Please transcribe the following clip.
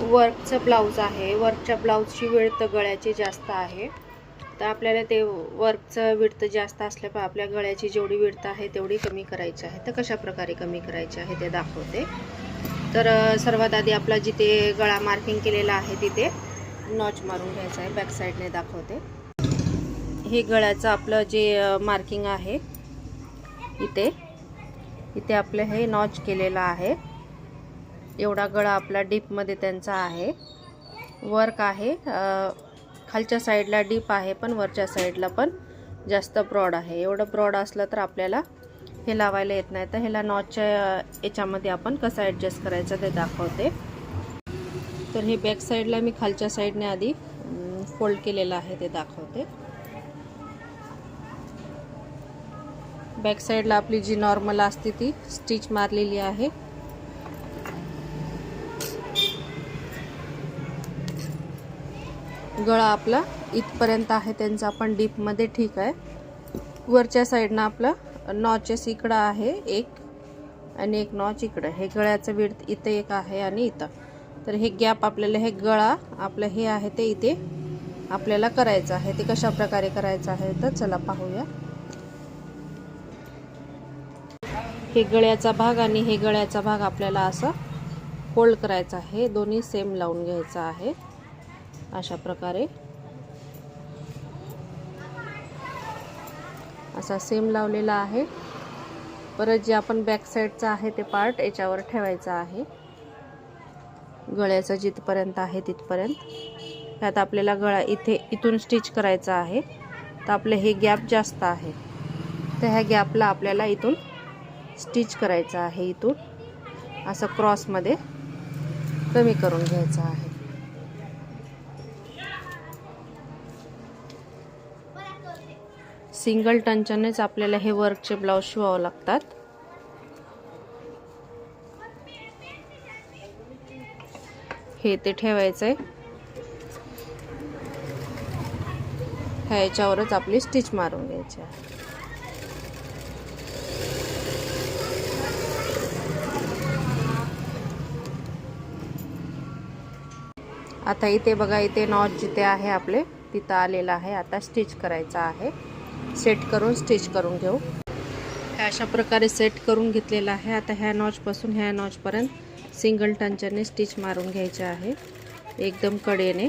वर्कचं blouse आहे. वर्कच्या ब्लाऊजची width गळ्याची जास्त आहे, तर आपल्याला ते वर्कचं विड्थ जास्त असल्यामुळे आपल्या गळ्याची जेवढी विड्थ आहे तेवढी कमी करायची आहे. तर कशा प्रकारे कमी करायची आहे ते दाखवते. तर सर्वात आधी आपला जिथे गळा मार्किंग केलेला आहे तिथे नॉच मारून घ्यायचा आहे. बॅक साईडने दाखवते. हे गळ्याचं आपलं जे मार्किंग आहे इथे आपलं हे नॉच केलेलं आहे. एवढा गळा आपला डीपमध्ये त्यांचा आहे. वर्क आहे, खालच्या साईडला डीप आहे पण वरच्या साईडला पण जास्त ब्रॉड आहे. एवढं ब्रॉड असलं तर आपल्याला हे लावायला येत नाही. तर ह्याला नॉचच्या याच्यामध्ये आपण कसं ॲडजस्ट करायचं ते दाखवते. तर हे बॅक साईडला मी खालच्या साईडने आधी फोल्ड केलेलं आहे ते दाखवते. बॅक साईडला आपली जी नॉर्मल असते ती स्टिच मारलेली आहे. गळा आपला इथपर्यंत आहे त्यांचा पण डीपमध्ये ठीक आहे. वरच्या साईडनं आपला नॉचेस इकडं आहे एक आणि एक नॉच इकडं. हे गळ्याचं विड्थ इथे एक आहे आणि इथं. तर हे गॅप आपल्याला हे गळा आपलं हे आहे ते इथे आपल्याला करायचं आहे. ते कशा प्रकारे करायचं आहे तर चला पाहूया. हे गळ्याचा भाग आणि हे गळ्याचा भाग आपल्याला असं फोल्ड करायचा आहे. दोन्ही सेम लावून घ्यायचा आहे अशा प्रकारे. असा सेम लावलेला आहे. परत जे आपण बॅक साईडचा आहे ते पार्ट याच्यावर ठेवायचा आहे. गळ्याचा जिथपर्यंत आहे तिथपर्यंत. त्यात आपल्याला गळा इथून स्टिच करायचा आहे. तर आपलं हे गॅप जास्त आहे, तर ह्या गॅपला आपल्याला इथून स्टिच करायचं आहे. इथून असं क्रॉसमध्ये कमी करून घ्यायचं आहे. सिंगल टंचानेच आपल्याला हे वर्कचे ब्लाऊज शिवावं लागतात. हे ते ठेवायचंय. ह्याच्यावरच आपली स्टिच मारून घ्यायची आहे. आता इथे बघा, इथे नॉच जिथे आहे आपले तिथं आलेला आहे. आता स्टिच करायचा आहे. सेट करून स्टिच करून घेऊ. अशा प्रकारे सेट करून घेतलेला आहे. आता ह्या नॉचपासून ह्या नॉचपर्यंत सिंगल टंचाने स्टिच मारून घ्यायचे आहे एकदम कडेने.